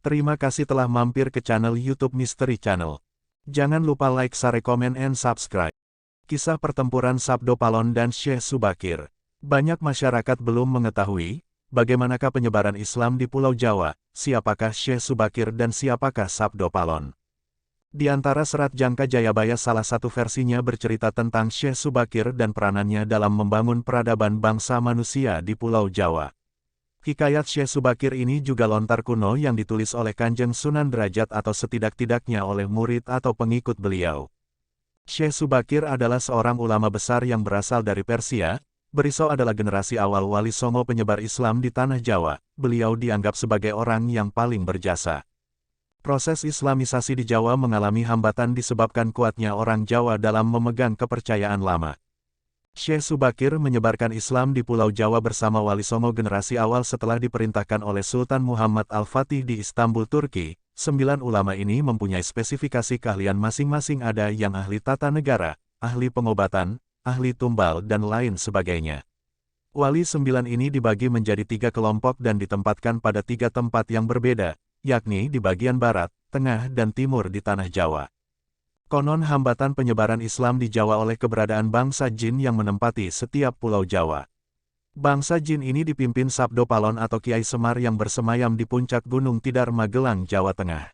Terima kasih telah mampir ke channel YouTube Misteri Channel. Jangan lupa like, share, komen, and subscribe. Kisah pertempuran Sabdo Palon dan Syekh Subakir. Banyak masyarakat belum mengetahui, bagaimanakah penyebaran Islam di Pulau Jawa, siapakah Syekh Subakir dan siapakah Sabdo Palon. Di antara serat Jangka Jayabaya salah satu versinya bercerita tentang Syekh Subakir dan peranannya dalam membangun peradaban bangsa manusia di Pulau Jawa. Hikayat Syekh Subakir ini juga lontar kuno yang ditulis oleh Kanjeng Sunan Derajat atau setidak-tidaknya oleh murid atau pengikut beliau. Syekh Subakir adalah seorang ulama besar yang berasal dari Persia. Beliau adalah generasi awal Wali Songo penyebar Islam di Tanah Jawa. Beliau dianggap sebagai orang yang paling berjasa. Proses Islamisasi di Jawa mengalami hambatan disebabkan kuatnya orang Jawa dalam memegang kepercayaan lama. Syekh Subakir menyebarkan Islam di Pulau Jawa bersama Wali Songo generasi awal setelah diperintahkan oleh Sultan Muhammad Al-Fatih di Istanbul, Turki. 9 ulama ini mempunyai spesifikasi keahlian masing-masing, ada yang ahli tata negara, ahli pengobatan, ahli tumbal dan lain sebagainya. Wali 9 ini dibagi menjadi 3 kelompok dan ditempatkan pada 3 tempat yang berbeda, yakni di bagian barat, tengah dan timur di Tanah Jawa. Konon hambatan penyebaran Islam di Jawa oleh keberadaan bangsa jin yang menempati setiap pulau Jawa. Bangsa jin ini dipimpin Sabdo Palon atau Kiai Semar yang bersemayam di puncak Gunung Tidar, Magelang, Jawa Tengah.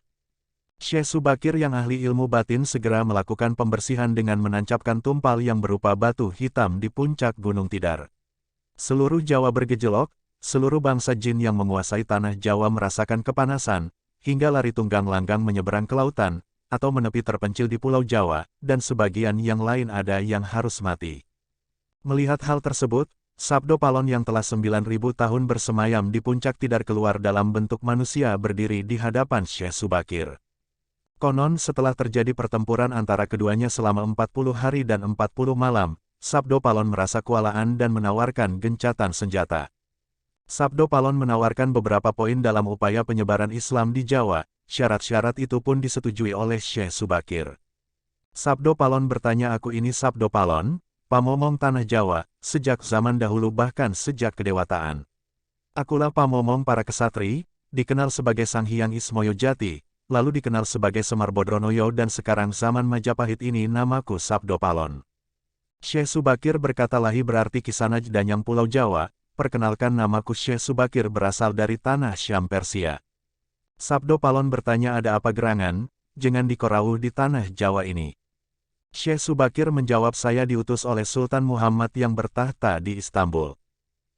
Syekh Subakir yang ahli ilmu batin segera melakukan pembersihan dengan menancapkan tumpal yang berupa batu hitam di puncak Gunung Tidar. Seluruh Jawa bergejolak, seluruh bangsa jin yang menguasai Tanah Jawa merasakan kepanasan, hingga lari tunggang langgang menyeberang ke lautan, atau menepi terpencil di Pulau Jawa, dan sebagian yang lain ada yang harus mati. Melihat hal tersebut, Sabdo Palon yang telah 9.000 tahun bersemayam di puncak Tidar keluar dalam bentuk manusia berdiri di hadapan Syekh Subakir. Konon setelah terjadi pertempuran antara keduanya selama 40 hari dan 40 malam, Sabdo Palon merasa kewalahan dan menawarkan gencatan senjata. Sabdo Palon menawarkan beberapa poin dalam upaya penyebaran Islam di Jawa. Syarat-syarat itu pun disetujui oleh Syekh Subakir. Sabdo Palon bertanya, aku ini Sabdo Palon, pamomong Tanah Jawa, sejak zaman dahulu bahkan sejak kedewataan. Akulah pamomong para kesatri, dikenal sebagai Sang Hyang Ismoyo Jati, lalu dikenal sebagai Semar Bodronoyo dan sekarang zaman Majapahit ini namaku Sabdo Palon. Syekh Subakir berkata, lahi berarti Kisanaj Danyang Pulau Jawa, perkenalkan namaku Syekh Subakir berasal dari Tanah Syam Persia. Sabdo Palon bertanya, ada apa gerangan, jangan dikorauh di Tanah Jawa ini. Syekh Subakir menjawab, saya diutus oleh Sultan Muhammad yang bertahta di Istanbul.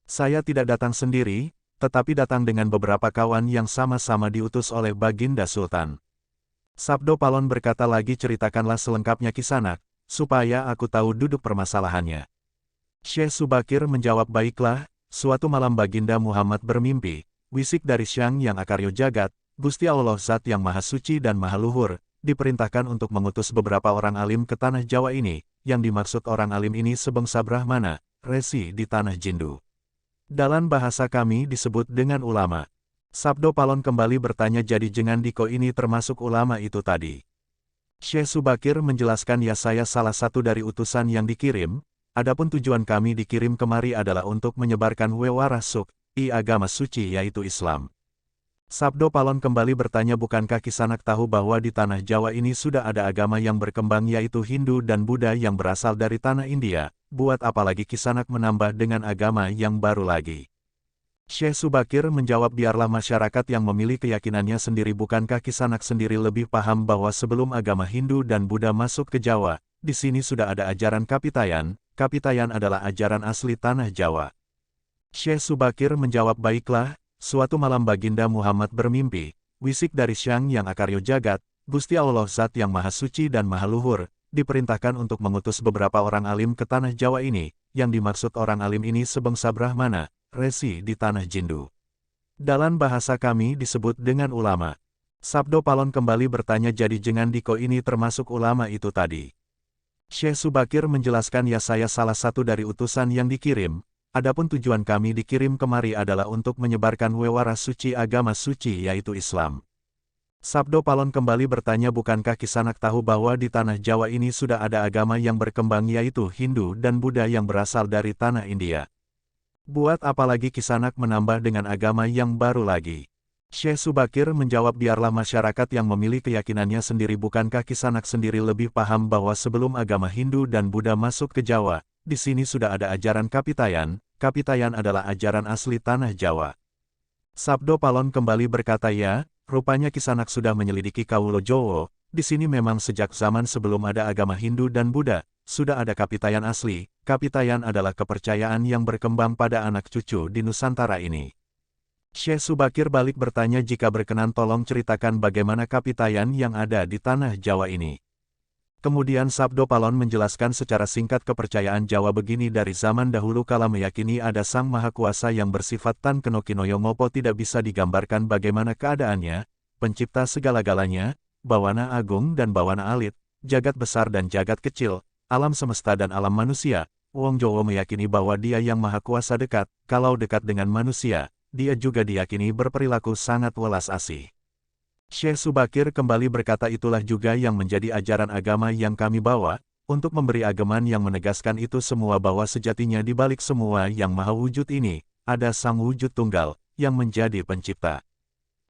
Saya tidak datang sendiri, tetapi datang dengan beberapa kawan yang sama-sama diutus oleh Baginda Sultan. Sabdo Palon berkata lagi, ceritakanlah selengkapnya Kisanak, supaya aku tahu duduk permasalahannya. Syekh Subakir menjawab, baiklah, suatu malam Baginda Muhammad bermimpi, wisik dari Syang yang akaryo jagat, Gusti Allah Zat yang Maha Suci dan Maha Luhur, diperintahkan untuk mengutus beberapa orang alim ke Tanah Jawa ini, yang dimaksud orang alim ini sebangsa Brahmana, resi di Tanah Jindu. Dalam bahasa kami disebut dengan ulama. Sabdo Palon kembali bertanya, jadi jengan diko ini termasuk ulama itu tadi. Syekh Subakir menjelaskan, ya saya salah satu dari utusan yang dikirim, adapun tujuan kami dikirim kemari adalah untuk menyebarkan wewarasuk, agama suci yaitu Islam. Sabdo Palon kembali bertanya, bukankah Kisanak tahu bahwa di Tanah Jawa ini sudah ada agama yang berkembang yaitu Hindu dan Buddha yang berasal dari Tanah India, buat apalagi Kisanak menambah dengan agama yang baru lagi. Syekh Subakir menjawab, biarlah masyarakat yang memilih keyakinannya sendiri, bukankah Kisanak sendiri lebih paham bahwa sebelum agama Hindu dan Buddha masuk ke Jawa, di sini sudah ada ajaran Kapitayan, Kapitayan adalah ajaran asli Tanah Jawa. Syekh Subakir menjawab, baiklah, suatu malam Baginda Muhammad bermimpi, wisik dari Syang yang akaryo jagat, Gusti Allah Zat yang Maha Suci dan Maha Luhur, diperintahkan untuk mengutus beberapa orang alim ke Tanah Jawa ini, yang dimaksud orang alim ini sebangsa Brahmana, resi di Tanah Jindu. Dalam bahasa kami disebut dengan ulama. Sabdo Palon kembali bertanya, jadi jengan diko ini termasuk ulama itu tadi. Syekh Subakir menjelaskan, ya saya salah satu dari utusan yang dikirim, adapun tujuan kami dikirim kemari adalah untuk menyebarkan wewaras suci agama suci yaitu Islam. Sabdo Palon kembali bertanya, bukankah Kisanak tahu bahwa di Tanah Jawa ini sudah ada agama yang berkembang yaitu Hindu dan Buddha yang berasal dari Tanah India. Buat apalagi Kisanak menambah dengan agama yang baru lagi. Syekh Subakir menjawab, biarlah masyarakat yang memilih keyakinannya sendiri. Bukankah Kisanak sendiri lebih paham bahwa sebelum agama Hindu dan Buddha masuk ke Jawa, di sini sudah ada ajaran Kapitayan. Kapitayan adalah ajaran asli tanah Jawa. Sabdo Palon kembali berkata, ya, rupanya Kisanak sudah menyelidiki Kawulo Jowo. Di sini memang sejak zaman sebelum ada agama Hindu dan Buddha, sudah ada Kapitayan asli. Kapitayan adalah kepercayaan yang berkembang pada anak cucu di Nusantara ini. Syekh Subakir balik bertanya, jika berkenan tolong ceritakan bagaimana Kapitayan yang ada di tanah Jawa ini. Kemudian Sabdo Palon menjelaskan secara singkat kepercayaan Jawa begini, dari zaman dahulu kala meyakini ada Sang Maha Kuasa yang bersifat Tan Keno Kinoyo Ngopo, tidak bisa digambarkan bagaimana keadaannya, pencipta segala-galanya, bawana agung dan bawana alit, jagat besar dan jagat kecil, alam semesta dan alam manusia. Wong Jowo meyakini bahwa Dia yang Maha Kuasa dekat, kalau dekat dengan manusia, Dia juga diyakini berperilaku sangat welas asih. Syekh Subakir kembali berkata, itulah juga yang menjadi ajaran agama yang kami bawa, untuk memberi ageman yang menegaskan itu semua, bahwa sejatinya di balik semua yang maha wujud ini, ada Sang Wujud Tunggal, yang menjadi pencipta,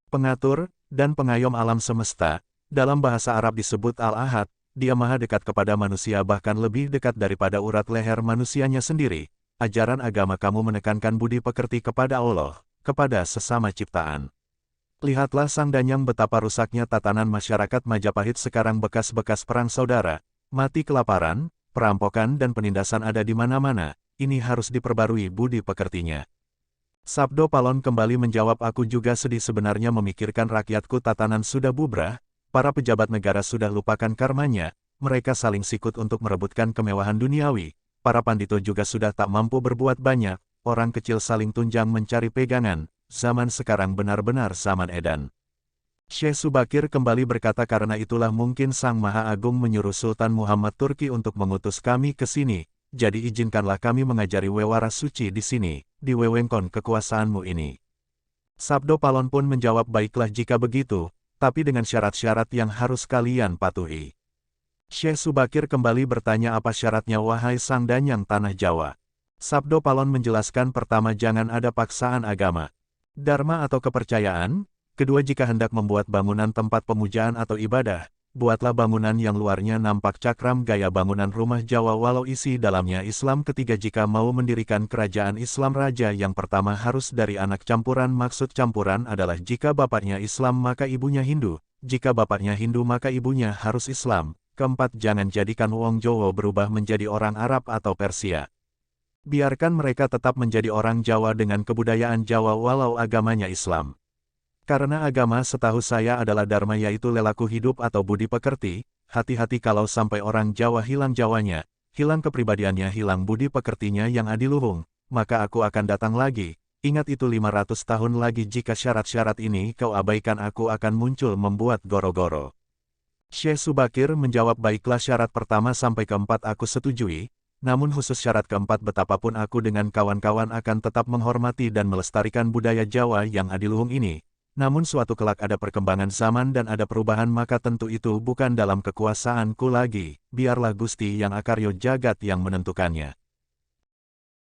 pengatur, dan pengayom alam semesta. Dalam bahasa Arab disebut Al-Ahad. Dia maha dekat kepada manusia, bahkan lebih dekat daripada urat leher manusianya sendiri. Ajaran agama kamu menekankan budi pekerti kepada Allah, kepada sesama ciptaan. Lihatlah Sang Danyang betapa rusaknya tatanan masyarakat Majapahit sekarang. Bekas-bekas perang saudara, mati kelaparan, perampokan dan penindasan ada di mana-mana. Ini harus diperbarui budi pekertinya. Sabdo Palon kembali menjawab, aku juga sedih sebenarnya memikirkan rakyatku. Tatanan sudah bubrah, para pejabat negara sudah lupakan karmanya, mereka saling sikut untuk merebutkan kemewahan duniawi, para pandito juga sudah tak mampu berbuat banyak, orang kecil saling tunjang mencari pegangan. Zaman sekarang benar-benar zaman edan. Syekh Subakir kembali berkata, karena itulah mungkin Sang Maha Agung menyuruh Sultan Muhammad Turki untuk mengutus kami ke sini, jadi izinkanlah kami mengajari wewara suci di sini, di wewengkon kekuasaanmu ini. Sabdo Palon pun menjawab, baiklah jika begitu, tapi dengan syarat-syarat yang harus kalian patuhi. Syekh Subakir kembali bertanya, apa syaratnya wahai Sang Danyang tanah Jawa? Sabdo Palon menjelaskan, pertama, jangan ada paksaan agama, dharma atau kepercayaan. Kedua, jika hendak membuat bangunan tempat pemujaan atau ibadah, buatlah bangunan yang luarnya nampak cakram gaya bangunan rumah Jawa walau isi dalamnya Islam. Ketiga, jika mau mendirikan kerajaan Islam, raja yang pertama harus dari anak campuran. Maksud campuran adalah jika bapaknya Islam maka ibunya Hindu, jika bapaknya Hindu maka ibunya harus Islam. Keempat, jangan jadikan Wong Jowo berubah menjadi orang Arab atau Persia. Biarkan mereka tetap menjadi orang Jawa dengan kebudayaan Jawa walau agamanya Islam. Karena agama setahu saya adalah dharma, yaitu lelaku hidup atau budi pekerti. Hati-hati kalau sampai orang Jawa hilang Jawanya, hilang kepribadiannya, hilang budi pekertinya yang adiluhung, maka aku akan datang lagi. Ingat itu 500 tahun lagi. Jika syarat-syarat ini kau abaikan, aku akan muncul membuat goro-goro. Syekh Subakir menjawab, baiklah, syarat pertama sampai keempat aku setujui, namun khusus syarat keempat, betapapun aku dengan kawan-kawan akan tetap menghormati dan melestarikan budaya Jawa yang adiluhung ini. Namun suatu kelak ada perkembangan zaman dan ada perubahan, maka tentu itu bukan dalam kekuasaanku lagi, biarlah Gusti Yang Akaryo Jagat yang menentukannya.